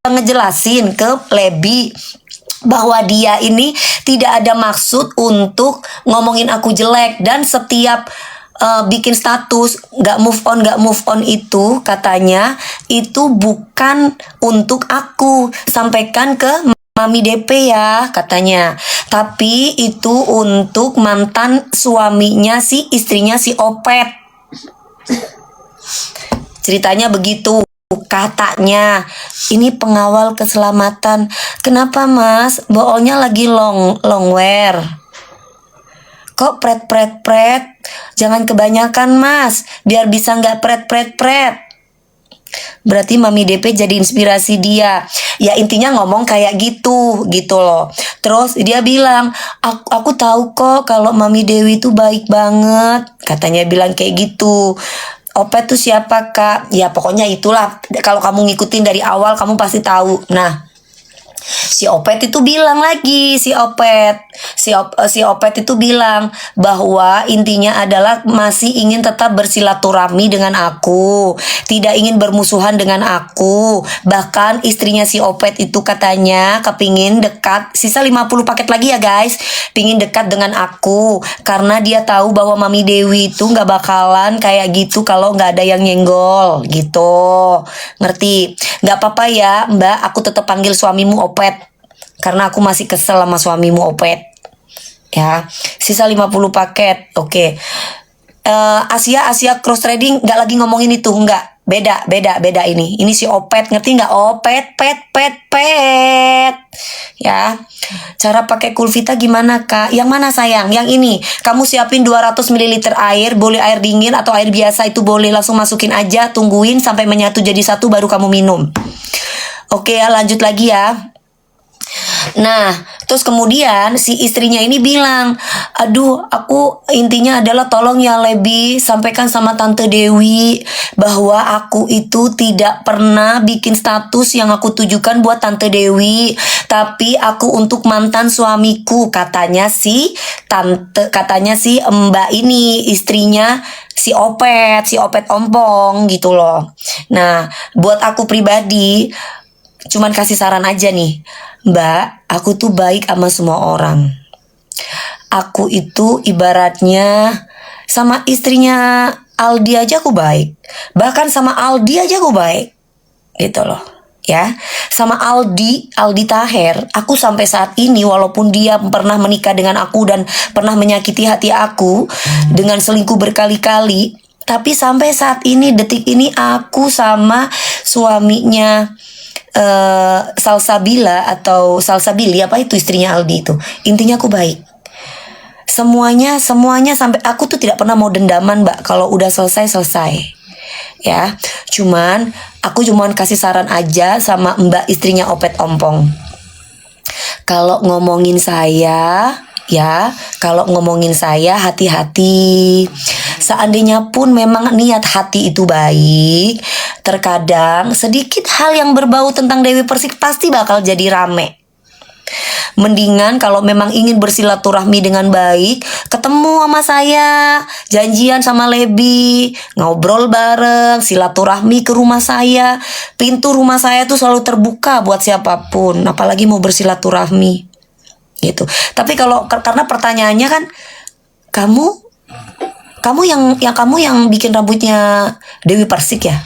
ngejelasin ke Lebi bahwa dia ini tidak ada maksud untuk ngomongin aku jelek, dan setiap bikin status nggak move on itu katanya itu bukan untuk aku, sampaikan ke Mami DP ya katanya, tapi itu untuk mantan suaminya si istrinya si Opet. Ceritanya begitu katanya. Ini pengawal keselamatan. Kenapa mas? Boolnya lagi long wear. Kok pret. Jangan kebanyakan mas, biar bisa nggak pret. Berarti Mami DP jadi inspirasi dia. Ya intinya ngomong kayak gitu loh. Terus dia bilang, aku tahu kok kalau Mami Dewi itu baik banget. Katanya bilang kayak gitu. Opet tuh siapa kak? Ya pokoknya itulah. Kalau kamu ngikutin dari awal kamu pasti tahu. Nah, si Opet itu bilang lagi, si Opet itu bilang bahwa intinya adalah masih ingin tetap bersilaturahmi dengan aku, tidak ingin bermusuhan dengan aku. Bahkan istrinya si Opet itu katanya kepingin dekat, sisa 50 paket lagi ya guys, pingin dekat dengan aku karena dia tahu bahwa Mami Dewi itu gak bakalan kayak gitu kalau gak ada yang nyenggol gitu. Ngerti? Gak apa-apa ya mbak, aku tetap panggil suamimu Opet karena aku masih kesel sama suamimu Opet. Ya, sisa 50 paket. Oke. Asia cross trading gak lagi ngomongin itu, enggak. Beda ini. Ini si Opet, ngerti nggak? Opet, pet. Ya. Cara pakai Kulvita gimana kak? Yang mana sayang? Yang ini. Kamu siapin 200 ml air, boleh air dingin atau air biasa itu boleh, langsung masukin aja, tungguin sampai menyatu jadi satu baru kamu minum. Oke ya, lanjut lagi ya. Nah, terus kemudian si istrinya ini bilang, aduh aku intinya adalah tolong ya Lebi, sampaikan sama Tante Dewi bahwa aku itu tidak pernah bikin status yang aku tujukan buat Tante Dewi, tapi aku untuk mantan suamiku, katanya si Mbak ini, istrinya si Opet Ompong gitu loh. Nah, buat aku pribadi cuman kasih saran aja nih, Mbak, aku tuh baik sama semua orang. Aku itu ibaratnya sama istrinya Aldi aja aku baik. Bahkan sama Aldi aja aku baik. Gitu loh. Ya, sama Aldi Taher, aku sampai saat ini walaupun dia pernah menikah dengan aku dan pernah menyakiti hati aku dengan selingkuh berkali-kali, tapi sampai saat ini, detik ini, aku sama suaminya Salsabila atau Salsabili, apa itu istrinya Aldi itu, intinya aku baik. Semuanya sampai aku tuh tidak pernah mau dendaman mbak, kalau udah selesai ya. Aku cuman kasih saran aja sama mbak istrinya Opet Ompong. Kalau ngomongin saya hati-hati. Seandainya pun memang niat hati itu baik, terkadang sedikit hal yang berbau tentang Dewi Persik pasti bakal jadi rame. Mendingan kalau memang ingin bersilaturahmi dengan baik, ketemu sama saya, janjian sama Lebi, ngobrol bareng, silaturahmi ke rumah saya. Pintu rumah saya tuh selalu terbuka buat siapapun, apalagi mau bersilaturahmi gitu. Tapi kalau karena pertanyaannya kan, kamu yang bikin rambutnya Dewi Persik ya.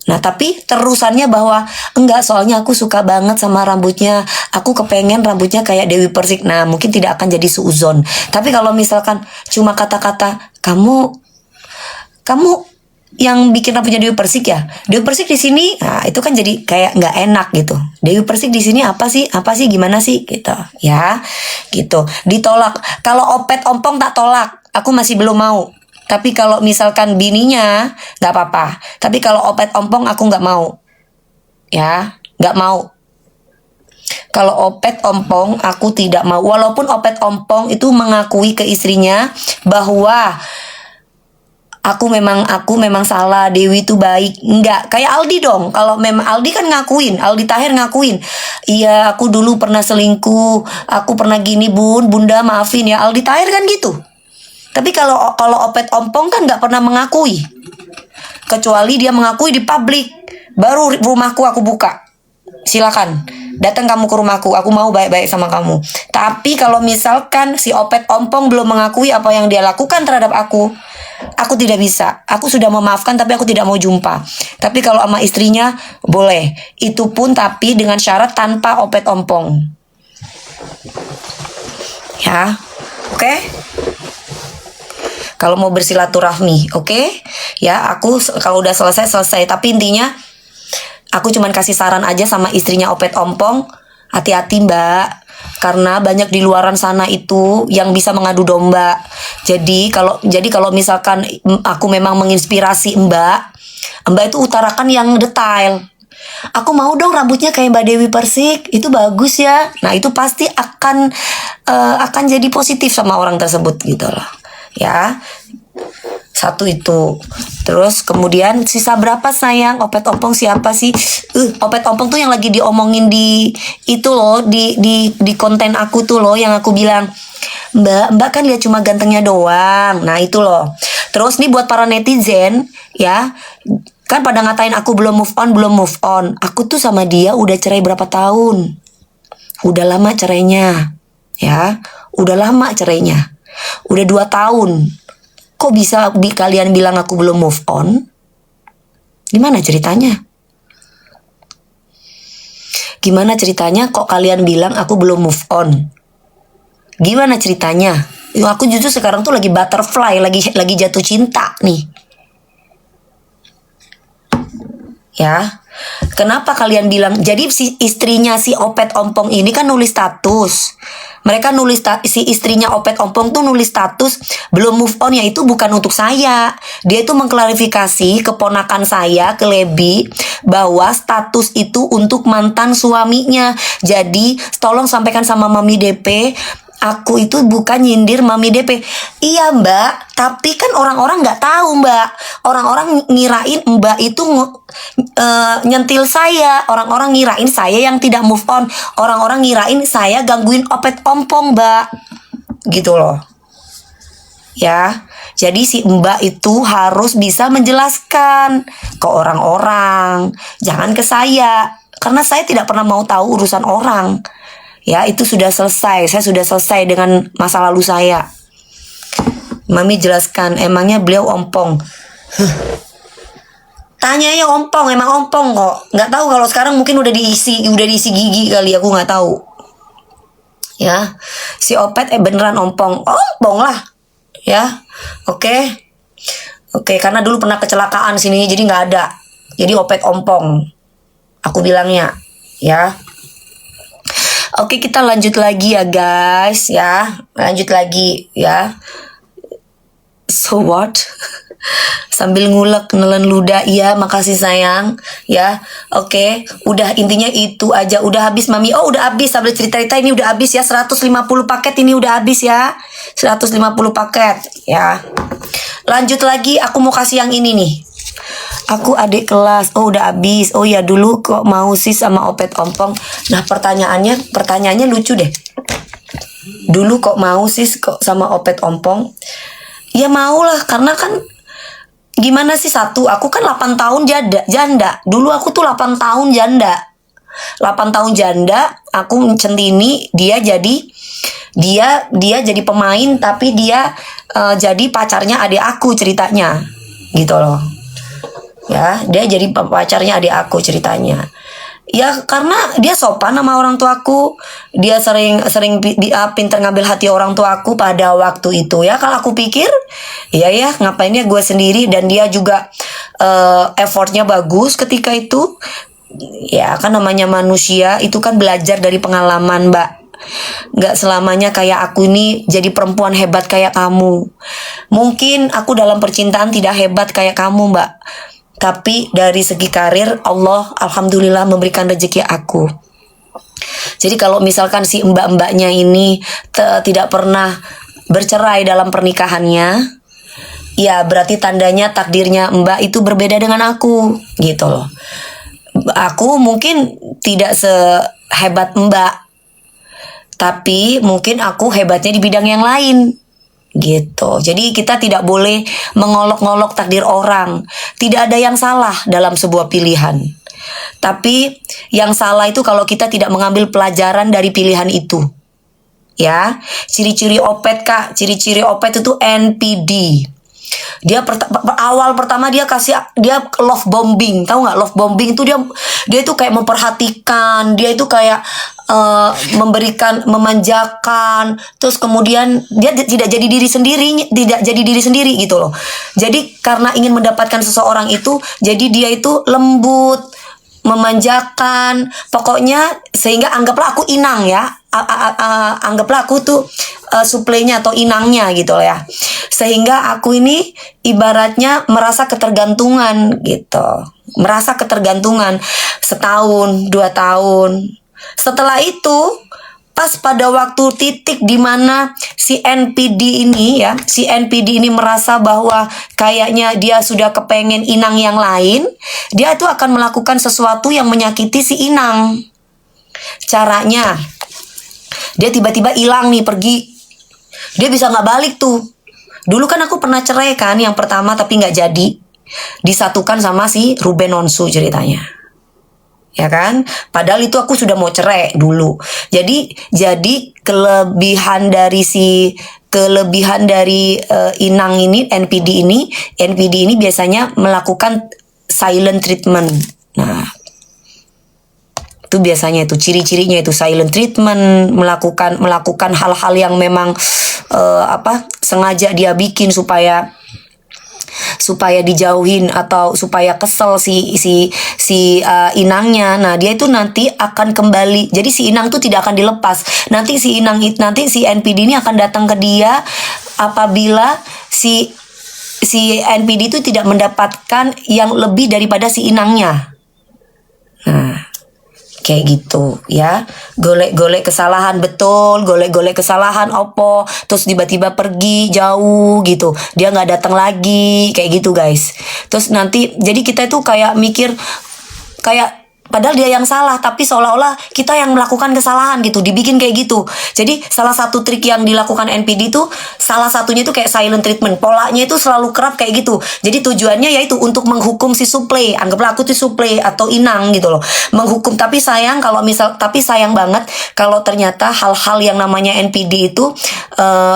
Nah tapi terusannya bahwa enggak, soalnya aku suka banget sama rambutnya, aku kepengen rambutnya kayak Dewi Persik. Nah mungkin tidak akan jadi suuzon. Tapi kalau misalkan cuma kata-kata kamu yang bikin rambutnya Dewi Persik ya, Dewi Persik di sini, nah itu kan jadi kayak nggak enak gitu. Dewi Persik di sini apa sih gimana sih gitu ya, gitu ditolak. Kalau Opet Ompong tak tolak, aku masih belum mau. Tapi kalau misalkan bininya nggak apa-apa. Tapi kalau Opet Ompong aku nggak mau. Ya, nggak mau. Kalau Opet Ompong aku tidak mau. Walaupun Opet Ompong itu mengakui ke istrinya bahwa aku memang salah, Dewi itu baik. Enggak, kayak Aldi dong. Kalau memang Aldi kan ngakuin, Aldi Taher ngakuin. Iya, aku dulu pernah selingkuh, aku pernah gini bunda maafin ya. Aldi Taher kan gitu. Tapi kalau Opet Ompong kan nggak pernah mengakui, kecuali dia mengakui di publik, baru rumahku aku buka. silakan datang kamu ke rumahku, aku mau baik-baik sama kamu. Tapi kalau misalkan si Opet Ompong belum mengakui apa yang dia lakukan terhadap aku tidak bisa. Aku sudah memaafkan tapi aku tidak mau jumpa. Tapi kalau sama istrinya boleh. Itu pun tapi dengan syarat tanpa Opet Ompong. Ya, oke? Kalau mau bersilaturahmi, oke? Ya, aku kalau udah selesai. Tapi intinya aku cuman kasih saran aja sama istrinya Opet Ompong, hati-hati Mbak, karena banyak di luaran sana itu yang bisa mengadu domba. Jadi kalau misalkan aku memang menginspirasi Mbak itu utarakan yang detail. Aku mau dong rambutnya kayak Mbak Dewi Persik, itu bagus ya. Nah itu pasti akan jadi positif sama orang tersebut gitu loh. Ya. Satu itu. Terus kemudian sisa berapa sayang? Opet Ompong siapa sih? Opet Ompong tuh yang lagi diomongin di itu loh, di konten aku tuh loh, yang aku bilang Mbak kan lihat cuma gantengnya doang. Nah itu loh. Terus nih buat para netizen ya, kan pada ngatain aku belum move on. Aku tuh sama dia udah cerai berapa tahun? Udah lama cerainya. Ya, udah lama cerainya. Udah 2 tahun. Kok bisa kalian bilang aku belum move on? Gimana ceritanya? Gimana ceritanya kok kalian bilang aku belum move on? Gimana ceritanya? Aku justru sekarang tuh lagi butterfly, lagi jatuh cinta nih. Ya. Kenapa kalian bilang? Jadi si istrinya si Opet Ompong ini kan nulis status. Mereka nulis si istrinya Opet Ompong tuh nulis status belum move on, ya itu bukan untuk saya. Dia itu mengklarifikasi keponakan saya ke Lebi bahwa status itu untuk mantan suaminya. Jadi tolong sampaikan sama Mami DP, aku itu bukan nyindir Mami DP. Iya Mbak, tapi kan orang-orang nggak tahu Mbak. Orang-orang ngirain Mbak itu nyentil saya. Orang-orang ngirain saya yang tidak move on. Orang-orang ngirain saya gangguin Opet Ompong Mbak. Gitu loh. Ya, jadi si Mbak itu harus bisa menjelaskan ke orang-orang. Jangan ke saya. Karena saya tidak pernah mau tahu urusan orang. Ya itu sudah selesai. Saya sudah selesai dengan masa lalu saya. Mami jelaskan, emangnya beliau ompong. Tanya ya ompong, emang ompong kok. Nggak tahu kalau sekarang mungkin udah diisi gigi kali, aku nggak tahu. Ya, si Opet beneran ompong. Ompong lah. Ya, oke. Karena dulu pernah kecelakaan sini, jadi nggak ada. Jadi Opet ompong. Aku bilangnya, ya. Oke, kita lanjut lagi ya guys ya. Lanjut lagi ya. So what? Sambil ngulek nelen ludah. Iya, makasih sayang. Ya, oke. Udah intinya itu aja. Udah habis Mami. Oh, udah habis. Sambil cerita-cerita ini udah habis ya. 150 paket ini udah habis ya. 150 paket ya. Lanjut lagi, aku mau kasih yang ini nih. Aku adik kelas. Oh udah habis. Oh ya dulu kok mau sih sama Opet Ompong. Nah pertanyaannya lucu deh. Dulu kok mau sih kok sama Opet Ompong? Ya mau lah, karena kan gimana sih, satu aku kan 8 tahun janda. Dulu aku tuh 8 tahun janda. 8 tahun janda, aku centini dia jadi pemain, tapi dia jadi pacarnya adik aku ceritanya. Gitu loh. Ya, dia jadi pacarnya adik aku ceritanya. Ya karena dia sopan sama orang tuaku. Dia sering pinter ngambil hati orang tuaku pada waktu itu ya. Kalau aku pikir ya ngapainnya gue sendiri, dan dia juga effortnya bagus ketika itu. Ya kan namanya manusia itu kan belajar dari pengalaman Mbak. Gak selamanya kayak aku ini jadi perempuan hebat kayak kamu. Mungkin aku dalam percintaan tidak hebat kayak kamu Mbak, tapi dari segi karir Allah alhamdulillah memberikan rezeki aku. Jadi kalau misalkan si mbak-mbaknya ini tidak pernah bercerai dalam pernikahannya, ya berarti tandanya takdirnya mbak itu berbeda dengan aku gitu loh. Aku mungkin tidak sehebat mbak, tapi mungkin aku hebatnya di bidang yang lain. Gitu. Jadi kita tidak boleh mengolok-ngolok takdir orang. Tidak ada yang salah dalam sebuah pilihan. Tapi yang salah itu kalau kita tidak mengambil pelajaran dari pilihan itu. Ya, ciri-ciri opet Kak, ciri-ciri opet itu NPD. Dia awal pertama dia love bombing, tahu nggak? Love bombing itu dia itu kayak memperhatikan, dia itu kayak memberikan, memanjakan, terus kemudian dia tidak jadi diri sendiri gitu loh. Jadi karena ingin mendapatkan seseorang itu, jadi dia itu lembut, memanjakan, pokoknya sehingga anggaplah aku inang ya, anggaplah aku tuh suplainya atau inangnya gitu ya, sehingga aku ini ibaratnya merasa ketergantungan gitu, merasa ketergantungan setahun 2 tahun. Setelah itu pas pada waktu titik di mana si NPD ini merasa bahwa kayaknya dia sudah kepengen inang yang lain, dia itu akan melakukan sesuatu yang menyakiti si inang. Caranya, dia tiba-tiba hilang nih, pergi. Dia bisa nggak balik tuh. Dulu kan aku pernah cerai kan yang pertama, tapi nggak jadi. Disatukan sama si Ruben Onsu ceritanya. Ya kan? Padahal itu aku sudah mau cerai dulu. Jadi kelebihan dari inang ini, NPD ini biasanya melakukan silent treatment. Nah, itu biasanya itu ciri-cirinya itu silent treatment, melakukan hal-hal yang memang sengaja dia bikin supaya dijauhin atau supaya kesel si inangnya. Nah, dia itu nanti akan kembali. Jadi si inang tuh tidak akan dilepas. Nanti si NPD ini akan datang ke dia apabila si NPD itu tidak mendapatkan yang lebih daripada si inangnya. Nah, kayak gitu ya, golek kesalahan, betul, golek kesalahan opo, terus tiba-tiba pergi jauh gitu, dia nggak datang lagi, kayak gitu guys. Terus nanti jadi kita itu kayak mikir kayak padahal dia yang salah, tapi seolah-olah kita yang melakukan kesalahan gitu, dibikin kayak gitu. Jadi salah satu trik yang dilakukan NPD itu, salah satunya itu kayak silent treatment. Polanya itu selalu kerap kayak gitu. Jadi tujuannya yaitu untuk menghukum si suplai. Anggaplah aku tuh suplai atau inang gitu loh. Menghukum, tapi sayang banget kalau ternyata hal-hal yang namanya NPD itu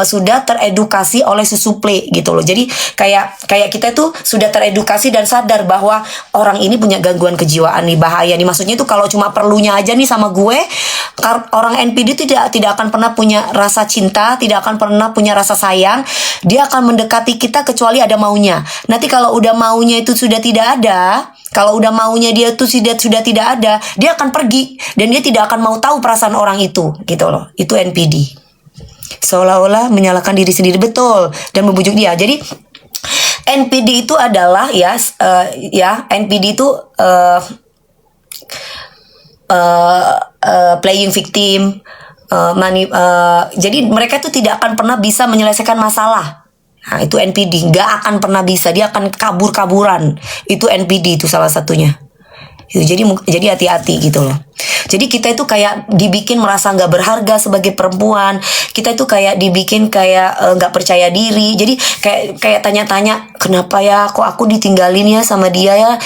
sudah teredukasi oleh si suplai gitu loh. Jadi kayak kita itu sudah teredukasi dan sadar bahwa orang ini punya gangguan kejiwaan nih, bahaya. Maksudnya itu kalau cuma perlunya aja nih sama gue, orang NPD tidak akan pernah punya rasa cinta, tidak akan pernah punya rasa sayang. Dia akan mendekati kita kecuali ada maunya. Nanti kalau udah maunya itu sudah tidak ada, kalau udah maunya dia itu sudah tidak ada, dia akan pergi dan dia tidak akan mau tahu perasaan orang itu, gitu loh. Itu NPD. Seolah-olah menyalahkan diri sendiri, betul, dan membujuk dia. Jadi NPD itu adalah NPD itu playing victim, jadi mereka itu tidak akan pernah bisa menyelesaikan masalah. Nah, itu NPD, nggak akan pernah bisa, dia akan kabur-kaburan. Itu NPD itu salah satunya. Jadi hati-hati gitu loh. Jadi kita itu kayak dibikin merasa nggak berharga sebagai perempuan. Kita itu kayak dibikin kayak nggak percaya diri. Jadi kayak tanya-tanya, kenapa ya kok aku ditinggalin ya sama dia ya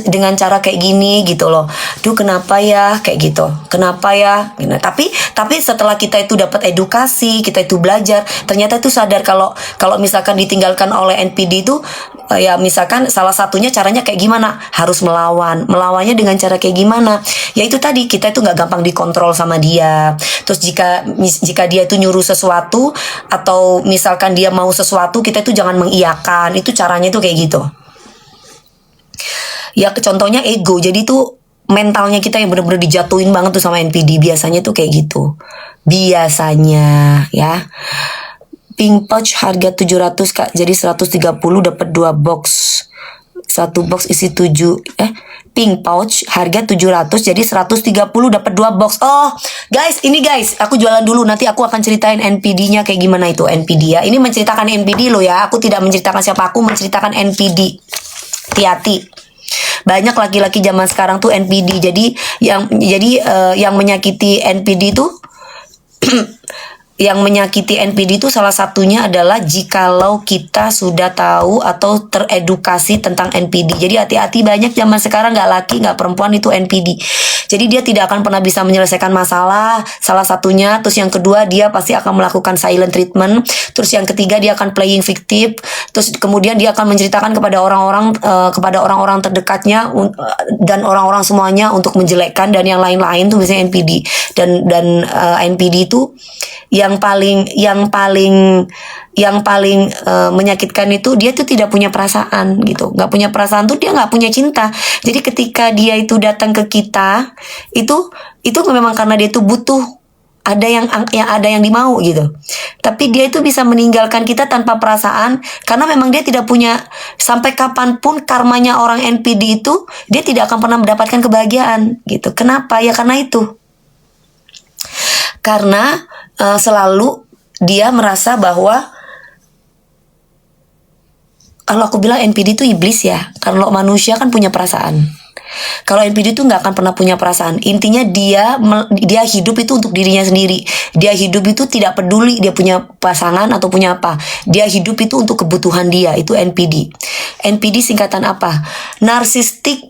dengan cara kayak gini gitu loh. Duh, kenapa ya kayak gitu? Kenapa ya? Nah, tapi setelah kita itu dapat edukasi, kita itu belajar, ternyata itu sadar kalau misalkan ditinggalkan oleh NPD itu ya misalkan salah satunya caranya kayak gimana? Harus melawan. Melawannya dengan cara kayak gimana? Ya itu tadi, kita itu nggak gampang dikontrol sama dia. Terus jika dia itu nyuruh sesuatu atau misalkan dia mau sesuatu, kita itu jangan mengiyakan. Itu caranya itu kayak gitu. Ya contohnya ego. Jadi tuh mentalnya kita yang benar-benar dijatuhin banget tuh sama NPD. Biasanya tuh kayak gitu. Biasanya ya. Pink pouch harga 700 Kak. Jadi 130 dapat 2 box. 1 box isi 7. Pink pouch harga 700 jadi 130 dapat 2 box. Oh, guys, ini guys, aku jualan dulu, nanti aku akan ceritain NPD-nya kayak gimana itu NPD ya. Ini menceritakan NPD loh ya. Aku tidak menceritakan siapa, aku menceritakan NPD. Hati-hati. Banyak laki-laki zaman sekarang tuh NPD. Jadi yang menyakiti NPD itu yang menyakiti NPD itu salah satunya adalah jikalau kita sudah tahu atau teredukasi tentang NPD. Jadi hati-hati, banyak zaman sekarang nggak laki nggak perempuan itu NPD. Jadi dia tidak akan pernah bisa menyelesaikan masalah, salah satunya. Terus yang kedua, dia pasti akan melakukan silent treatment. Terus yang ketiga, dia akan playing victim. Terus kemudian dia akan menceritakan kepada orang-orang terdekatnya dan orang-orang semuanya untuk menjelekkan dan yang lain-lain tuh biasanya NPD. Dan NPD itu yang paling menyakitkan itu dia tuh tidak punya perasaan gitu. Nggak punya perasaan tuh dia nggak punya cinta. Jadi ketika dia itu datang ke kita itu memang karena dia tuh butuh ada yang dimau gitu. Tapi dia itu bisa meninggalkan kita tanpa perasaan karena memang dia tidak punya, sampai kapanpun karmanya orang NPD itu dia tidak akan pernah mendapatkan kebahagiaan gitu. Kenapa? Ya karena itu. Karena selalu dia merasa bahwa kalau aku bilang NPD itu iblis ya. Kalau manusia kan punya perasaan. Kalau NPD itu nggak akan pernah punya perasaan. Intinya dia hidup itu untuk dirinya sendiri. Dia hidup itu tidak peduli dia punya pasangan atau punya apa. Dia hidup itu untuk kebutuhan dia. Itu NPD. NPD singkatan apa? Narcissistic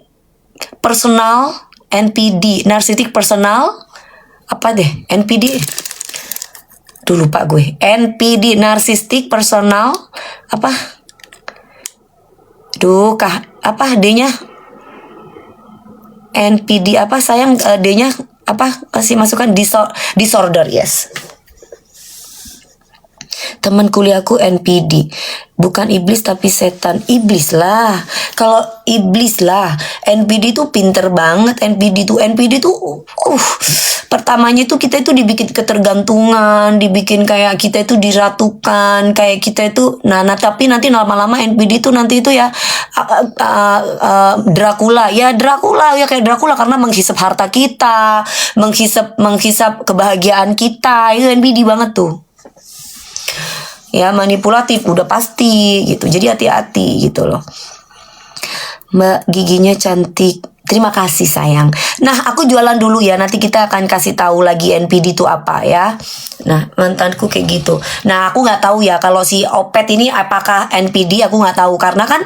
personal NPD. Narcissistic personal apa deh? NPD. Duh lupa gue. NPD, Narcissistic personal apa? Duh apa D-nya? NPD apa sayang, D-nya apa? Kasih masukan disorder, yes. Teman kuliahku NPD, bukan iblis tapi setan. Iblis lah. Kalau iblis lah, NPD itu pinter banget. NPD itu pertamanya itu kita itu dibikin ketergantungan, dibikin kayak kita itu diratukan, kayak kita itu tapi nanti lama-lama NPD itu nanti itu ya Dracula ya kayak Dracula karena menghisap harta kita, menghisap kebahagiaan kita. Itu NPD banget tuh. Ya manipulatif udah pasti gitu. Jadi hati-hati gitu loh. Mbak giginya cantik. Terima kasih sayang. Nah aku jualan dulu ya. Nanti kita akan kasih tahu lagi NPD itu apa ya. Nah mantanku kayak gitu. Nah aku nggak tahu ya kalau si Opet ini apakah NPD, aku nggak tahu karena kan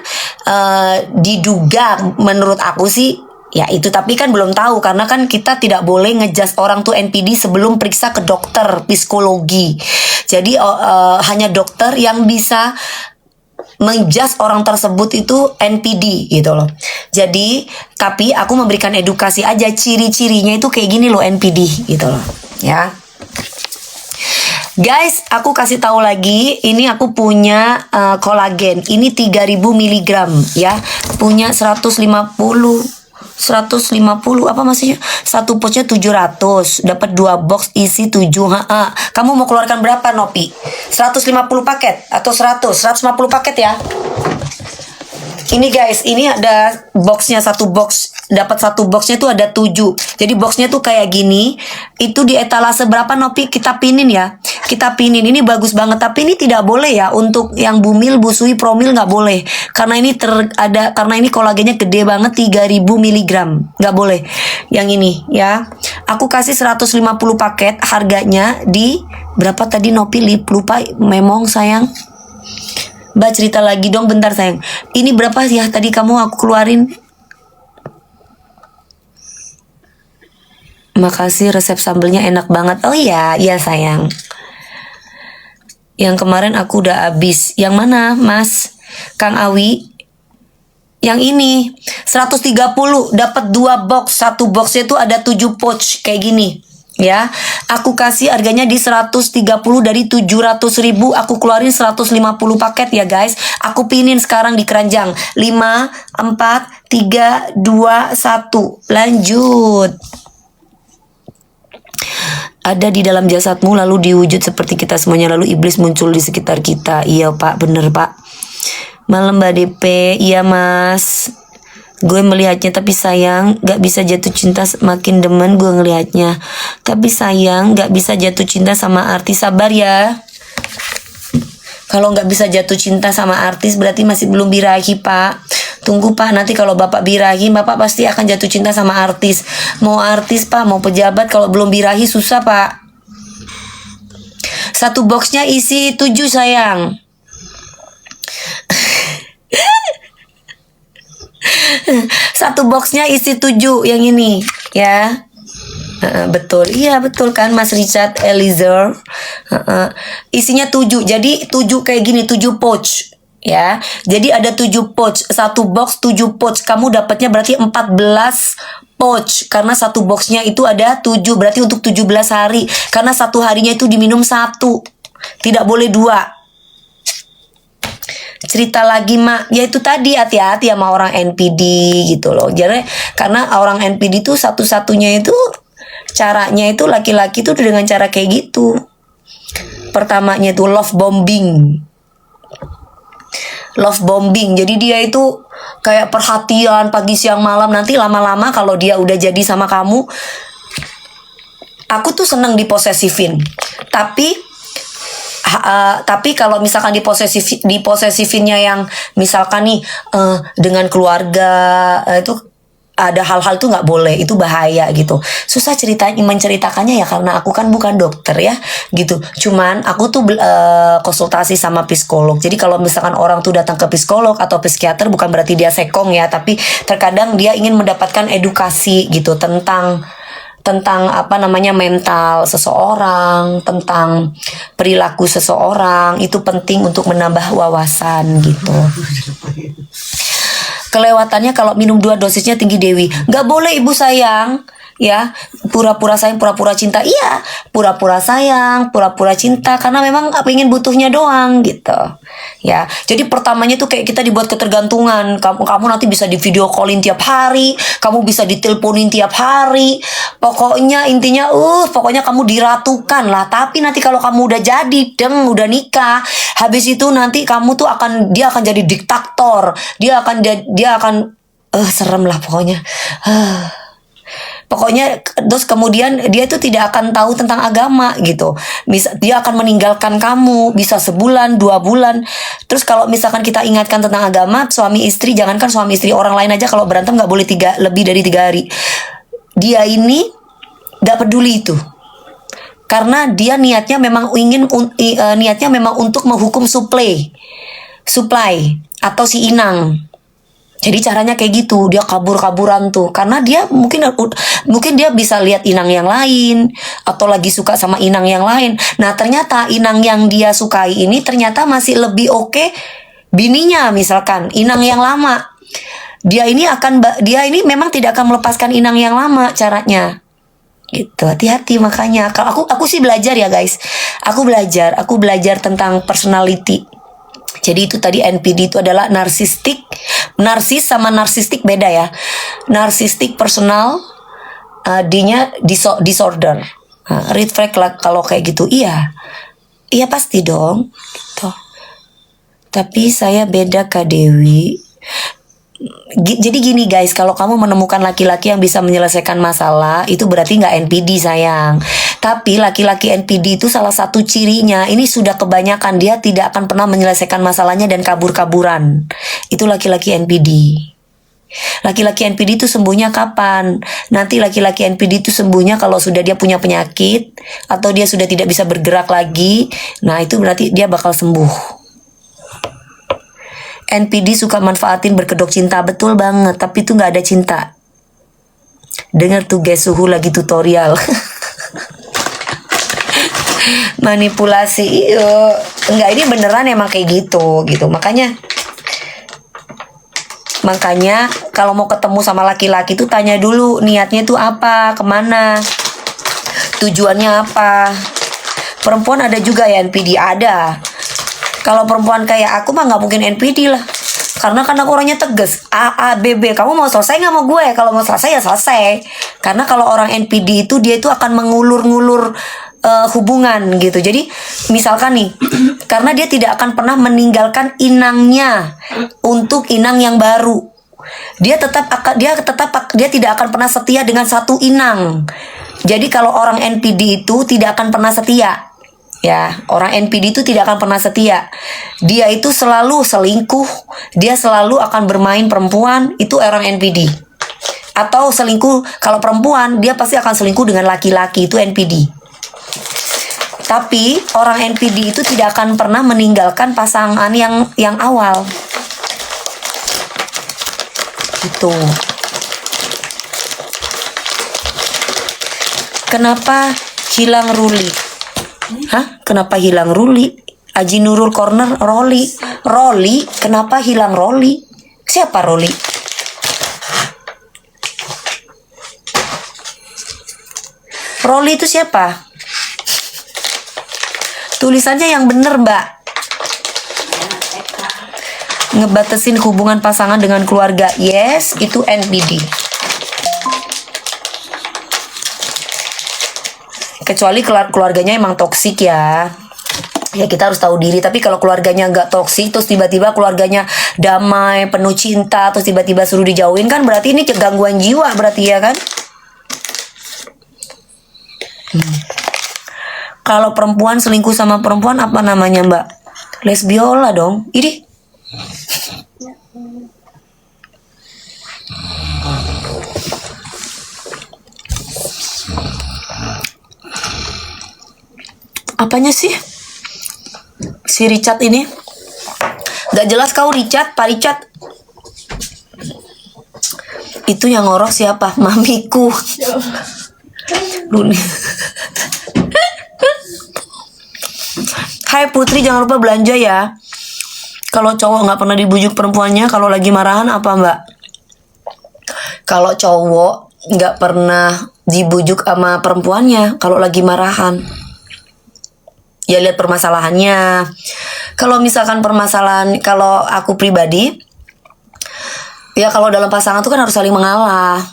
diduga menurut aku sih ya itu, tapi kan belum tahu karena kan kita tidak boleh ngejudge orang tuh NPD sebelum periksa ke dokter psikologi. Jadi hanya dokter yang bisa menjudge orang tersebut itu NPD gitu loh. Jadi tapi aku memberikan edukasi aja, ciri-cirinya itu kayak gini loh NPD gitu loh ya. Guys, aku kasih tahu lagi, ini aku punya kolagen. Ini 3000 mg ya. Punya 150 apa maksudnya? Satu pouchnya 700, dapat 2 box isi 7. Kamu mau keluarkan berapa Nopi? 150 paket atau 150 paket ya? Ini guys, ini ada boxnya, satu box, dapat satu boxnya tuh ada 7. Jadi boxnya tuh kayak gini. Itu di etalase berapa Nopi? Kita pinin ya. Kita pinin, ini bagus banget. Tapi ini tidak boleh ya untuk yang bumil, busui, promil nggak boleh. Karena ini karena ini kolagennya gede banget 3000 mg. Nggak boleh. Yang ini ya. Aku kasih 150 paket, harganya di berapa tadi Nopi? Lupa memong sayang. Mbak cerita lagi dong bentar sayang. Ini berapa ya tadi kamu aku keluarin? Makasih, resep sambelnya enak banget. Oh iya sayang. Yang kemarin aku udah habis. Yang mana Mas? Kang Awi? Yang ini 130 dapat 2 box. Satu boxnya tuh ada 7 pouch kayak gini. Ya, aku kasih harganya di 130 dari 700.000, aku keluarin 150 paket ya guys. Aku pinin sekarang di keranjang. 5, 4, 3, 2, 1. Lanjut. Ada di dalam jasadmu lalu diwujud seperti kita semuanya, lalu iblis muncul di sekitar kita. Iya Pak, bener Pak. Malam Mbak DP. Iya Mas. Gue melihatnya tapi sayang gak bisa jatuh cinta, makin demen gue ngelihatnya. Tapi sayang gak bisa jatuh cinta sama artis. Sabar ya. Kalau gak bisa jatuh cinta sama artis berarti masih belum birahi Pak. Tunggu Pak, nanti kalau Bapak birahi Bapak pasti akan jatuh cinta sama artis. Mau artis Pak, mau pejabat, kalau belum birahi susah Pak. Satu boxnya isi 7 sayang. Satu boxnya isi 7 yang ini ya. Betul, iya betul kan Mas Richard Eliezer. Isinya 7, jadi 7 kayak gini, 7 pouch ya. Jadi ada 7 pouch, satu box 7 pouch. Kamu dapatnya berarti 14 pouch karena satu boxnya itu ada 7, berarti untuk 17 hari. Karena satu harinya itu diminum 1, tidak boleh 2. Cerita lagi mak, ya itu tadi hati-hati sama orang NPD gitu loh. Jadi karena orang NPD itu satu-satunya itu caranya itu laki-laki itu dengan cara kayak gitu. Pertamanya itu love bombing. Love bombing. Jadi dia itu kayak perhatian pagi siang malam. Nanti lama-lama kalau dia udah jadi sama kamu, aku tuh seneng diposesifin. Tapi kalau misalkan diposesifinnya yang misalkan nih dengan keluarga itu ada hal-hal tuh nggak boleh, itu bahaya gitu. Susah menceritakannya ya karena aku kan bukan dokter ya gitu. Cuman aku tuh konsultasi sama psikolog. Jadi kalau misalkan orang tuh datang ke psikolog atau psikiater bukan berarti dia sekong ya, tapi terkadang dia ingin mendapatkan edukasi gitu tentang apa namanya mental seseorang, tentang perilaku seseorang. Itu penting untuk menambah wawasan gitu. Kelewatannya kalau minum 2 dosisnya tinggi Dewi. Nggak boleh ibu sayang. Ya, pura-pura sayang, pura-pura cinta. Iya, pura-pura sayang, pura-pura cinta. Karena memang ingin butuhnya doang gitu. Ya, jadi pertamanya tuh kayak kita dibuat ketergantungan. Kamu nanti bisa di video callin tiap hari. Kamu bisa diteleponin tiap hari. Pokoknya intinya, pokoknya kamu diratukan lah. Tapi nanti kalau kamu udah jadi, udah nikah, habis itu nanti kamu tuh dia akan jadi diktator. Dia akan serem lah pokoknya. Pokoknya terus kemudian dia itu tidak akan tahu tentang agama gitu. Dia akan meninggalkan kamu bisa sebulan, 2 bulan. Terus kalau misalkan kita ingatkan tentang agama, suami istri, jangankan suami istri, orang lain aja kalau berantem nggak boleh lebih dari 3 hari. Dia ini nggak peduli itu. Karena dia niatnya memang untuk menghukum supply atau si inang. Jadi caranya kayak gitu, dia kabur-kaburan tuh. Karena dia mungkin dia bisa lihat inang yang lain atau lagi suka sama inang yang lain. Nah, ternyata inang yang dia sukai ini ternyata masih lebih oke bininya, misalkan inang yang lama. Dia ini memang tidak akan melepaskan inang yang lama caranya. Gitu, hati-hati makanya. Kalau aku sih belajar ya, guys. Aku belajar tentang personality. Jadi itu tadi NPD itu adalah narsis sama narsistik beda ya. Narcissistic personal disorder. Red flag lah kalau kayak gitu. Iya pasti dong gitu. Tapi saya beda Kak Dewi. Jadi gini guys, kalau kamu menemukan laki-laki yang bisa menyelesaikan masalah, itu berarti nggak NPD sayang. Tapi laki-laki NPD itu salah satu cirinya, ini sudah kebanyakan, dia tidak akan pernah menyelesaikan masalahnya dan kabur-kaburan. Itu laki-laki NPD. Laki-laki NPD itu sembuhnya kapan? Nanti laki-laki NPD itu sembuhnya kalau sudah dia punya penyakit atau dia sudah tidak bisa bergerak lagi. Nah itu berarti dia bakal sembuh. NPD suka manfaatin berkedok cinta, betul banget, tapi itu nggak ada cinta. Dengar tuh guys, Suhu lagi tutorial. Manipulasi, enggak, ini beneran emang kayak gitu. Makanya kalau mau ketemu sama laki-laki tuh tanya dulu niatnya tuh apa, kemana, tujuannya apa. Perempuan ada juga ya NPD, ada. Kalau perempuan kayak aku mah nggak mungkin NPD lah. Karena kan aku orangnya tegas. A, B, B. Kamu mau selesai nggak sama gue? Kalau mau selesai ya selesai. Karena kalau orang NPD itu dia itu akan mengulur-ngulur hubungan gitu. Jadi misalkan nih, karena dia tidak akan pernah meninggalkan inangnya untuk inang yang baru. Dia tidak akan pernah setia dengan satu inang. Jadi kalau orang NPD itu tidak akan pernah setia. Ya, orang NPD itu tidak akan pernah setia. Dia itu selalu selingkuh. Dia selalu akan bermain perempuan. Itu orang NPD. Atau selingkuh, kalau perempuan dia pasti akan selingkuh dengan laki-laki. Itu NPD. Tapi orang NPD itu tidak akan pernah meninggalkan pasangan yang awal. Gitu. Kenapa hilang Ruli? Hah? Kenapa hilang Ruli? Aji Nurul Corner Roli. Roli, kenapa hilang Roli? Siapa Roli? Roli itu siapa? Tulisannya yang bener, Mbak. Ngebatasin hubungan pasangan dengan keluarga. Yes, itu NPD. Kecuali keluarganya emang toksik ya. Ya kita harus tahu diri. Tapi kalau keluarganya nggak toksik, terus tiba-tiba keluarganya damai, penuh cinta, terus tiba-tiba suruh dijauhin, kan berarti ini gangguan jiwa berarti ya kan. Kalau perempuan selingkuh sama perempuan apa namanya, Mbak? Lesbiola dong. Ini apanya sih? Si Richard ini gak jelas kau Richard, Pak Richard. Itu yang ngorok siapa? Mamiku. Dunia. Hai Putri, jangan lupa belanja ya. Kalau cowok nggak pernah dibujuk perempuannya, kalau lagi marahan apa, Mbak? Kalau cowok nggak pernah dibujuk sama perempuannya kalau lagi marahan, ya lihat permasalahannya. Kalau misalkan permasalahan, kalau aku pribadi, ya kalau dalam pasangan tuh kan harus saling mengalah.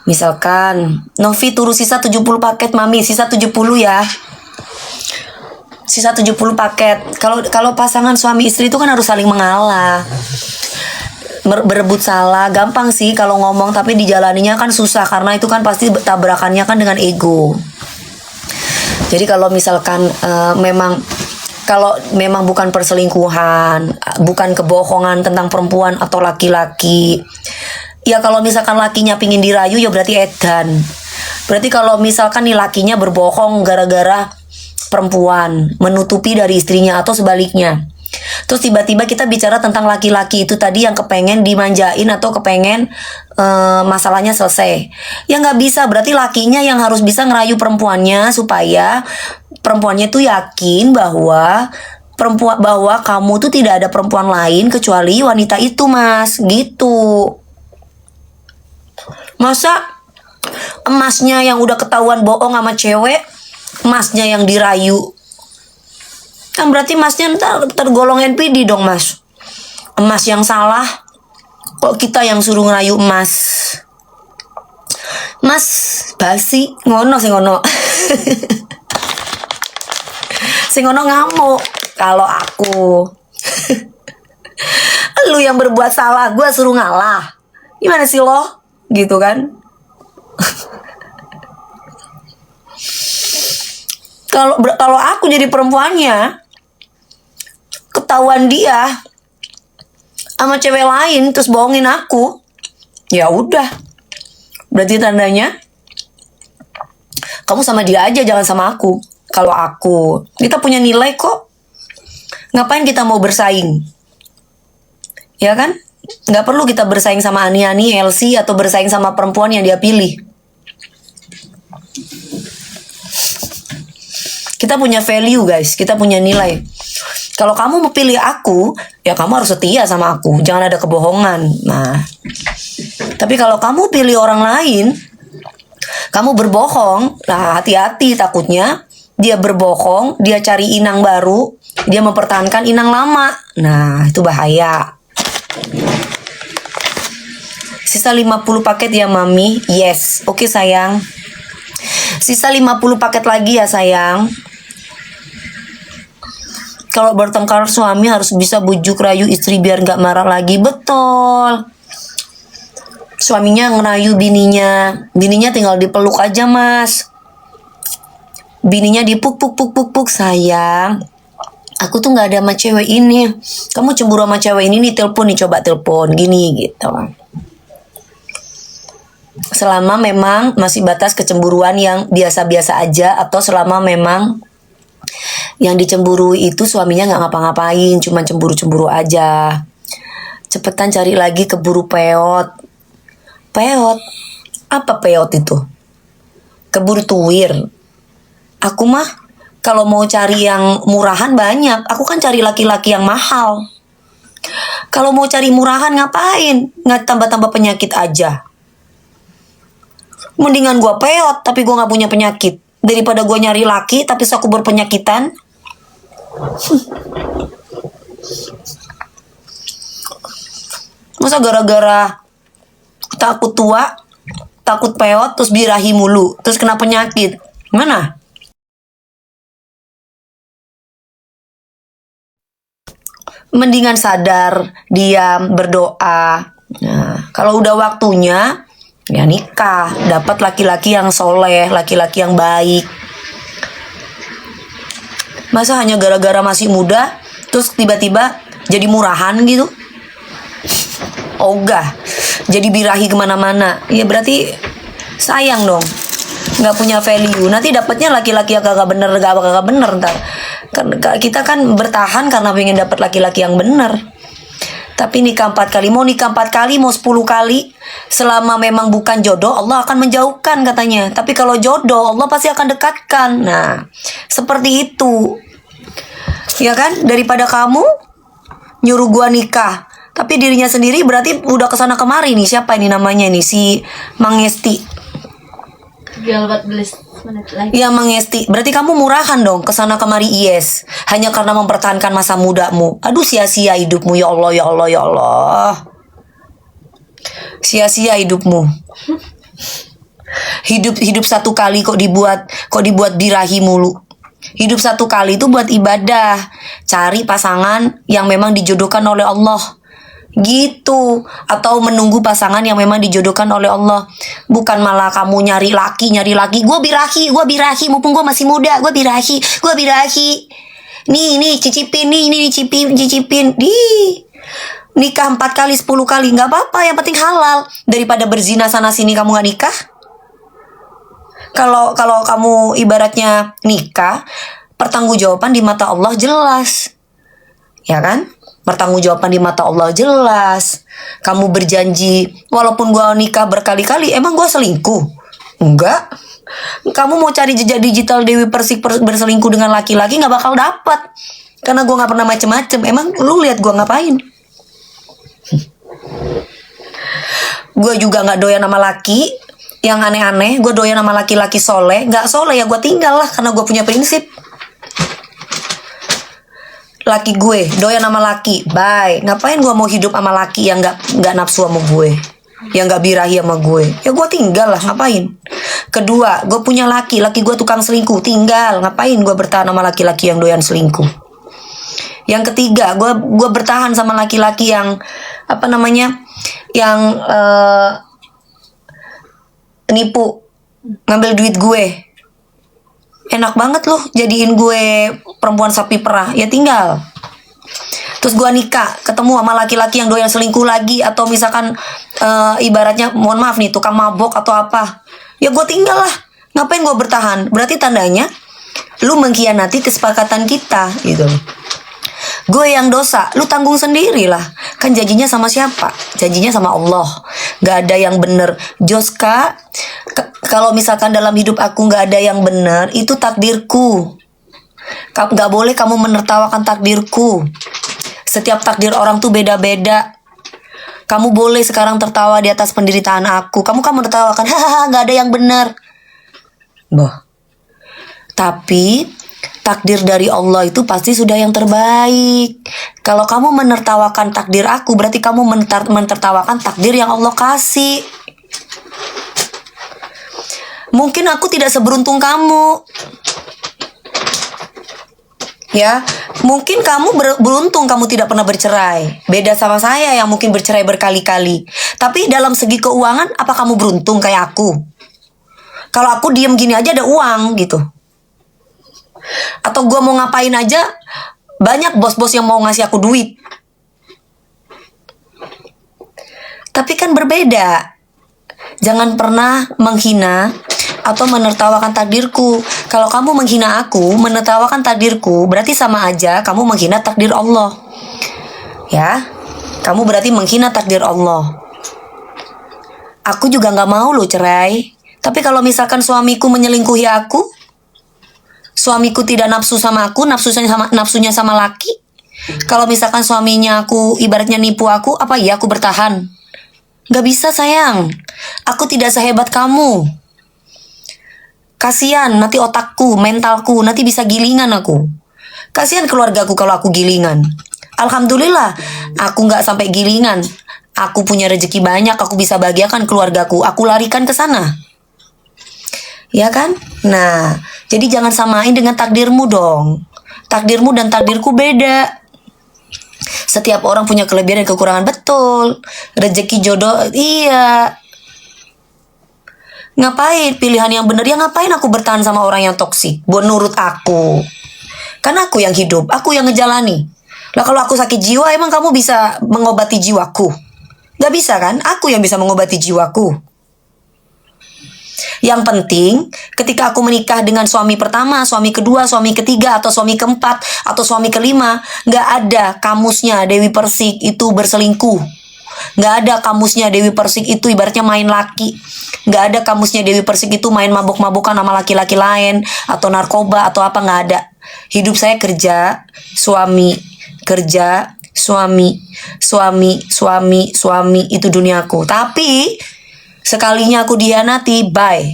Misalkan Novi turun sisa 70 paket, Mami, sisa 70 ya. Sisa 70 paket. Kalau pasangan suami istri itu kan harus saling mengalah. Berebut salah, gampang sih kalau ngomong, tapi dijalaninya kan susah karena itu kan pasti tabrakannya kan dengan ego. Jadi kalau misalkan kalau memang bukan perselingkuhan, bukan kebohongan tentang perempuan atau laki-laki, ya kalau misalkan lakinya pingin dirayu ya berarti edan. Berarti kalau misalkan nih lakinya berbohong gara-gara perempuan, menutupi dari istrinya atau sebaliknya. Terus tiba-tiba kita bicara tentang laki-laki itu tadi yang kepengen dimanjain atau kepengen masalahnya selesai. Ya nggak bisa, berarti lakinya yang harus bisa ngerayu perempuannya supaya perempuannya tuh yakin bahwa kamu tuh tidak ada perempuan lain kecuali wanita itu, Mas. Gitu. Masa emasnya yang udah ketahuan bohong sama cewek, masnya yang dirayu, kan berarti masnya tergolong NPD dong, Mas. Emas yang salah, kok kita yang suruh ngerayu emas. Mas basi ngono sing ngono. Sing ngono ngamuk kalau aku. Lu yang berbuat salah, gue suruh ngalah. Gimana sih lo? Gitu kan? Kalau aku jadi perempuannya, ketahuan dia sama cewek lain terus bohongin aku, ya udah, berarti tandanya kamu sama dia aja, jangan sama aku. Kalau aku, kita punya nilai kok, ngapain kita mau bersaing, ya kan? Nggak perlu kita bersaing sama Ani-Ani, Elsie, atau bersaing sama perempuan yang dia pilih. Kita punya value, guys. Kita punya nilai. Kalau kamu mau pilih aku, ya kamu harus setia sama aku. Jangan ada kebohongan. Nah, tapi kalau kamu pilih orang lain, kamu berbohong, nah hati-hati, takutnya dia berbohong, dia cari inang baru, dia mempertahankan inang lama. Nah, itu bahaya. Sisa 50 paket ya, Mami. Yes, oke sayang. Sisa 50 paket lagi ya, sayang. Kalau bertengkar suami harus bisa bujuk rayu istri biar gak marah lagi. Betul. Suaminya ngerayu bininya. Bininya tinggal dipeluk aja, Mas. Bininya dipuk sayang. Aku tuh gak ada sama cewek ini. Kamu cemburu sama cewek ini nih, telepon nih, coba telepon. Gini gitu. Selama memang masih batas kecemburuan yang biasa-biasa aja, atau selama memang Yang dicemburui itu suaminya nggak ngapa-ngapain, cuma cemburu-cemburu aja. Cepetan cari lagi keburu peot. Peot? Apa peot itu? Keburu tuwir. Aku mah kalau mau cari yang murahan banyak, aku kan cari laki-laki yang mahal. Kalau mau cari murahan ngapain? Nggak tambah-tambah penyakit aja. Mendingan gua peot tapi gua nggak punya penyakit daripada gua nyari laki tapi aku berpenyakitan. Masa gara-gara takut tua, takut peot, terus birahi mulu, terus kena penyakit? Mana? Mendingan sadar, diam, berdoa. Nah, kalau udah waktunya, ya nikah. Dapat laki-laki yang soleh, laki-laki yang baik. Masa hanya gara-gara masih muda, terus tiba-tiba jadi murahan gitu? Ogah, jadi birahi kemana-mana. Ya berarti sayang dong, nggak punya value. Nanti dapatnya laki-laki yang kagak bener ntar. Kita kan bertahan karena pengen dapat laki-laki yang bener. Tapi nikah 4 kali, mau nikah 4 kali, mau 10 kali, selama memang bukan jodoh, Allah akan menjauhkan katanya. Tapi kalau jodoh, Allah pasti akan dekatkan. Nah, seperti itu. Ya kan, daripada kamu nyuruh gua nikah, tapi dirinya sendiri berarti udah kesana kemari nih. Siapa ini namanya nih? Si Mangesti. Ya Mangesti. Berarti kamu murahan dong kesana kemari yes. Hanya karena mempertahankan masa mudamu. Aduh, sia-sia hidupmu, ya Allah, ya Allah, ya Allah. Sia-sia hidupmu. Hidup satu kali kok dibuat birahi mulu. Hidup satu kali itu buat ibadah. Cari pasangan yang memang dijodohkan oleh Allah. Gitu. Atau menunggu pasangan yang memang dijodohkan oleh Allah. Bukan malah kamu nyari laki. Gue birahi. Mumpung gue masih muda. Gue birahi. Nih, cicipin. Cicipin. Nikah 4 kali, 10 kali. Gak apa-apa, yang penting halal. Daripada berzina sana sini kamu gak nikah. Kalau kamu ibaratnya nikah, pertanggungjawaban di mata Allah jelas. Ya kan? Pertanggungjawaban di mata Allah jelas. Kamu berjanji, walaupun gua nikah berkali-kali, emang gua selingkuh? Enggak. Kamu mau cari jejak digital Dewi Persik berselingkuh dengan laki-laki gak bakal dapat. Karena gua gak pernah macem-macem. Emang lu lihat gua ngapain? Gua juga gak doyan sama laki yang aneh-aneh. Gue doyan sama laki-laki soleh. Gak soleh ya gue tinggal lah, karena gue punya prinsip. Laki gue doyan sama laki, bye. Ngapain gue mau hidup sama laki yang gak nafsu sama gue, yang gak birahi sama gue? Ya gue tinggal lah, ngapain? Kedua, gue punya laki gue tukang selingkuh, tinggal. Ngapain gue bertahan sama laki-laki yang doyan selingkuh? Yang ketiga, gue bertahan sama laki-laki yang yang nipu, ngambil duit gue. Enak banget loh jadiin gue perempuan sapi perah. Ya tinggal. Terus gue nikah, ketemu sama laki-laki yang doyan selingkuh lagi. Atau misalkan ibaratnya, mohon maaf nih, tukang mabok atau apa. Ya gue tinggal lah. Ngapain gue bertahan? Berarti tandanya lu mengkhianati kesepakatan kita gitu. Gue yang dosa, lu tanggung sendiri lah. Kan janjinya sama siapa? Janjinya sama Allah. Gak ada yang bener. Joska, kalau misalkan dalam hidup aku gak ada yang bener, itu takdirku. Gak boleh kamu menertawakan takdirku. Setiap takdir orang tuh beda-beda. Kamu boleh sekarang tertawa di atas penderitaan aku. Kamu kan menertawakan, hahaha, gak ada yang bener. Boh. Tapi takdir dari Allah itu pasti sudah yang terbaik. Kalau kamu menertawakan takdir aku, berarti kamu menertawakan takdir yang Allah kasih. Mungkin aku tidak seberuntung kamu. Ya, mungkin kamu beruntung kamu tidak pernah bercerai. Beda sama saya yang mungkin bercerai berkali-kali. Tapi dalam segi keuangan, apa kamu beruntung kayak aku? Kalau aku diem gini aja ada uang gitu. Atau gue mau ngapain aja, banyak bos-bos yang mau ngasih aku duit. Tapi kan berbeda. Jangan pernah menghina atau menertawakan takdirku. Kalau kamu menghina aku, menertawakan takdirku, berarti sama aja kamu menghina takdir Allah. Ya, kamu berarti menghina takdir Allah. Aku juga nggak mau loh cerai. Tapi kalau misalkan suamiku menyelingkuhi aku, suamiku tidak nafsu sama aku, nafsunya sama laki. Kalau misalkan suaminya aku ibaratnya nipu aku, apa iya aku bertahan? Nggak bisa sayang. Aku tidak sehebat kamu. Kasihan nanti otakku, mentalku, nanti bisa gilingan aku. Kasihan keluargaku kalau aku gilingan. Alhamdulillah, aku nggak sampai gilingan. Aku punya rezeki banyak, aku bisa bahagiakan keluargaku. Aku larikan ke sana. Ya kan? Nah, jadi jangan samain dengan takdirmu dong. Takdirmu dan takdirku beda. Setiap orang punya kelebihan dan kekurangan, betul. Rezeki jodoh, iya. Ngapain pilihan yang benar? Ya ngapain aku bertahan sama orang yang toksik? Buat nurut aku. Kan aku yang hidup, aku yang ngejalani. Lah kalau aku sakit jiwa, emang kamu bisa mengobati jiwaku? Gak bisa kan? Aku yang bisa mengobati jiwaku. Yang penting, ketika aku menikah dengan suami pertama, suami kedua, suami ketiga, atau suami keempat, atau suami kelima, gak ada kamusnya Dewi Persik itu berselingkuh. Gak ada kamusnya Dewi Persik itu ibaratnya main laki. Gak ada kamusnya Dewi Persik itu main mabuk-mabukan sama laki-laki lain, atau narkoba, atau apa, gak ada. Hidup saya kerja, suami, kerja, suami, itu duniaku. Tapi sekalinya aku dihianati, bye.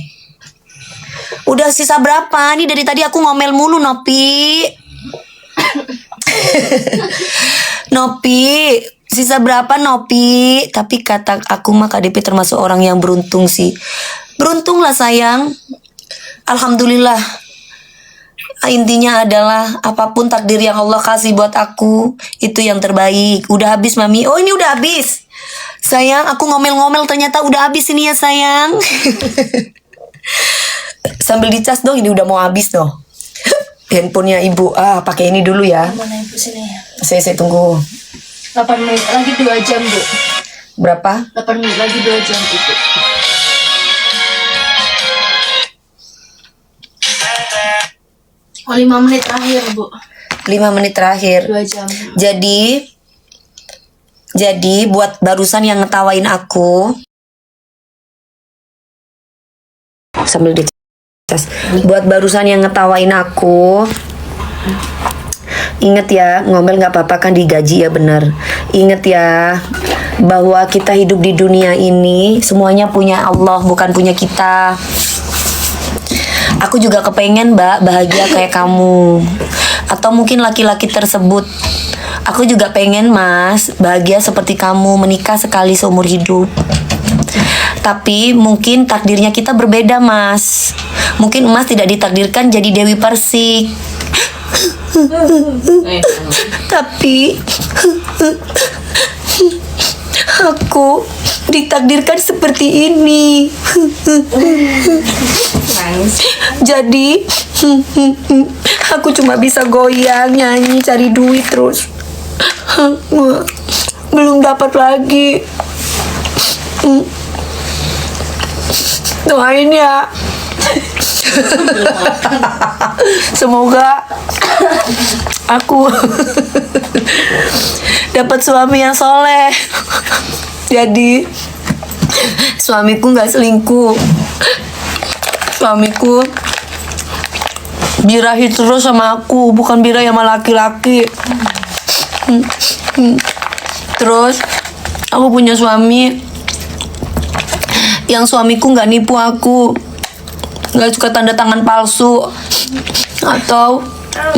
Udah sisa berapa? Ini dari tadi aku ngomel mulu, Nopi. Nopi, sisa berapa, Nopi? Tapi kata aku mah KDP termasuk orang yang beruntung sih. Beruntung lah sayang. Alhamdulillah. Intinya adalah apapun takdir yang Allah kasih buat aku, itu yang terbaik. Udah habis, Mami. Oh, ini udah habis. Sayang, aku ngomel-ngomel ternyata udah habis ini ya, sayang. Sambil dicas dong, ini udah mau habis dong. Handphonenya ibu. Pakai ini dulu ya. Mana ibu sini ya? Saya tunggu. 8 menit lagi 2 jam, Bu. Berapa? 8 menit lagi 2 jam itu. Oh, 5 menit terakhir, Bu. 5 menit terakhir. 2 jam. Jadi buat barusan yang ngetawain aku, sambil dicas. Buat barusan yang ngetawain aku, inget ya, ngomel nggak apa-apa kan, digaji ya, bener. Inget ya, bahwa kita hidup di dunia ini semuanya punya Allah, bukan punya kita. Aku juga kepengen, Mbak, bahagia kayak kamu. Atau mungkin laki-laki tersebut. Aku juga pengen, Mas, bahagia seperti kamu, menikah sekali seumur hidup. Tapi mungkin takdirnya kita berbeda, Mas. Mungkin Mas tidak ditakdirkan jadi Dewi Persik. Tapi aku ditakdirkan seperti ini. Jadi aku cuma bisa goyang, nyanyi, cari duit terus. Belum dapat lagi. Doain ya. Semoga aku dapat suami yang soleh. Jadi suamiku nggak selingkuh. Suamiku birahi terus sama aku, bukan birahi sama laki-laki. Terus aku punya suami yang suamiku nggak nipu aku, nggak suka tanda tangan palsu atau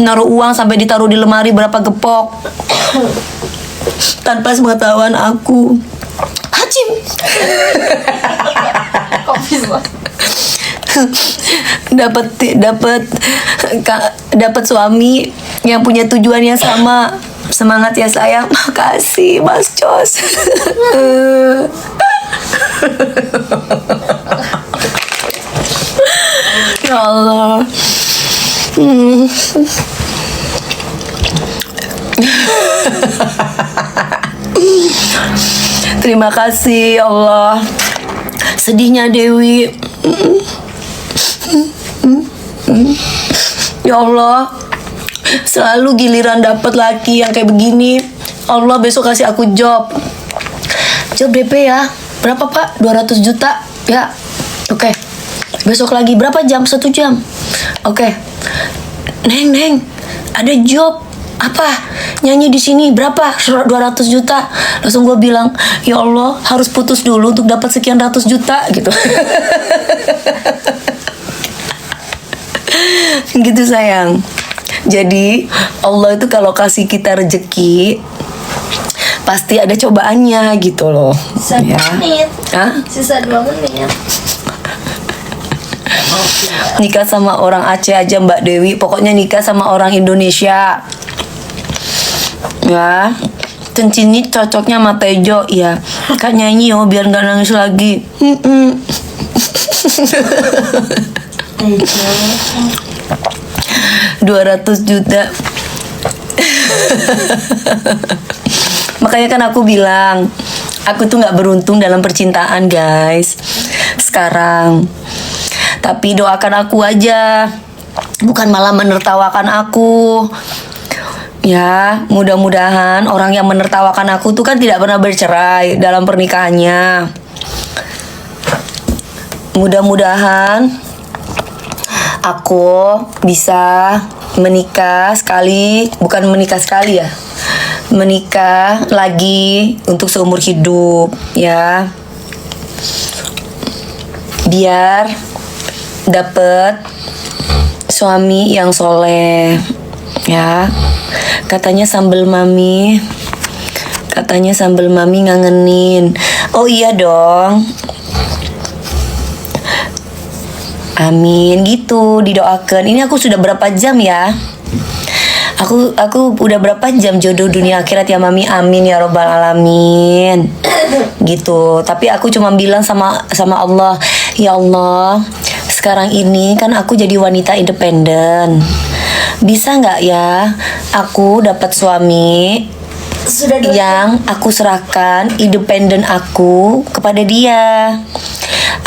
naruh uang sampai ditaruh di lemari berapa gepok tanpa sepengetahuan aku. Hacim. dapat suami yang punya tujuan yang sama. Semangat ya sayang. Makasih Mas Jos. Ya Allah. Terima kasih ya Allah. Sedihnya Dewi. Ya Allah, selalu giliran dapat laki yang kayak begini, Allah besok kasih aku job. Job DP ya. Berapa Pak? 200 juta. Ya. Oke. Besok lagi berapa jam? 1 jam. Oke. Neng, ada job. Apa? Nyanyi di sini berapa? 200 juta. Langsung gue bilang, ya Allah, harus putus dulu untuk dapat sekian ratus juta gitu. Gitu sayang. Jadi Allah itu kalau kasih kita rezeki pasti ada cobaannya gitu loh. Sisa 2 menit. Hah? Sisa 2 menit. Nikah sama orang Aceh aja Mbak Dewi. Pokoknya nikah sama orang Indonesia. Ya. Cincin ini cocoknya sama Tejo. Ya. Kak nyanyi yo biar gak nangis lagi. 200 juta. Makanya kan aku bilang, aku tuh gak beruntung dalam percintaan guys sekarang. Tapi doakan aku aja, bukan malah menertawakan aku. Ya, mudah-mudahan orang yang menertawakan aku tuh kan tidak pernah bercerai dalam pernikahannya. Mudah-mudahan aku bisa menikah sekali, bukan menikah sekali ya, menikah lagi untuk seumur hidup ya, biar dapet suami yang soleh ya. Katanya sambal mami ngangenin. Oh iya dong, amin gitu, didoakan. Ini aku sudah berapa jam ya? Aku udah berapa jam jodoh dunia akhirat ya mami, amin ya robbal alamin. Gitu. Tapi aku cuma bilang sama Allah, ya Allah, sekarang ini kan aku jadi wanita independen. Bisa nggak ya aku dapat suami yang aku serahkan independen aku kepada dia.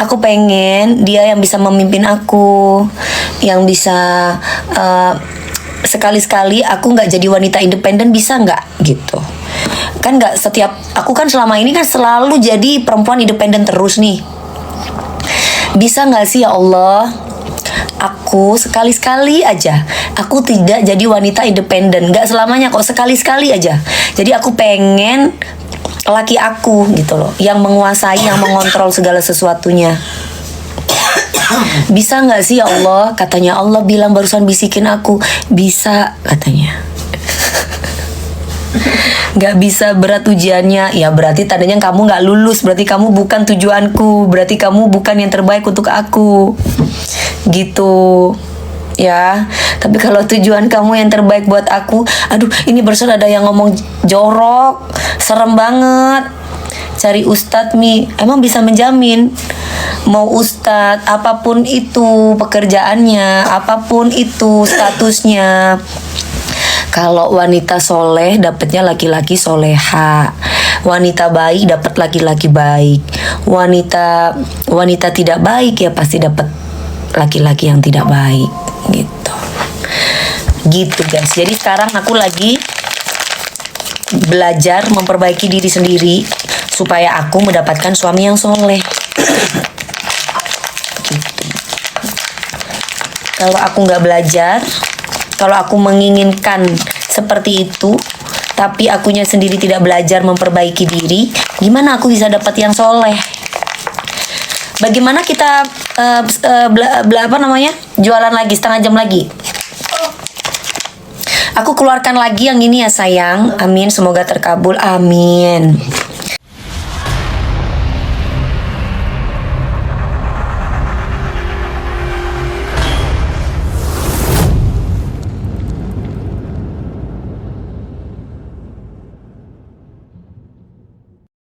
Aku pengen dia yang bisa memimpin aku, yang bisa sekali-sekali aku nggak jadi wanita independen, bisa nggak gitu. Kan nggak setiap, aku kan selama ini kan selalu jadi perempuan independen terus nih. Bisa nggak sih ya Allah, aku sekali-sekali aja aku tidak jadi wanita independen, nggak selamanya kok, sekali-sekali aja. Jadi aku pengen laki aku gitu loh, yang menguasai, yang mengontrol segala sesuatunya. Bisa nggak sih ya Allah? Katanya Allah bilang barusan bisikin aku, bisa katanya. Nggak bisa, berat ujiannya. Ya berarti tandanya kamu nggak lulus, berarti kamu bukan tujuanku, berarti kamu bukan yang terbaik untuk aku gitu ya. Tapi kalau tujuan kamu yang terbaik buat aku, aduh ini barusan ada yang ngomong jorok, serem banget. Cari ustadz mi, emang bisa menjamin mau ustadz apapun itu pekerjaannya, apapun itu statusnya. Kalau wanita soleh dapatnya laki-laki soleha, wanita baik dapat laki-laki baik, wanita tidak baik ya pasti dapat laki-laki yang tidak baik gitu guys. Jadi sekarang aku lagi belajar memperbaiki diri sendiri supaya aku mendapatkan suami yang soleh gitu. Kalau aku nggak belajar, kalau aku menginginkan seperti itu tapi akunya sendiri tidak belajar memperbaiki diri, gimana aku bisa dapat yang soleh? Bagaimana kita jualan lagi setengah jam lagi? Aku keluarkan lagi yang ini ya sayang. Amin, semoga terkabul. Amin.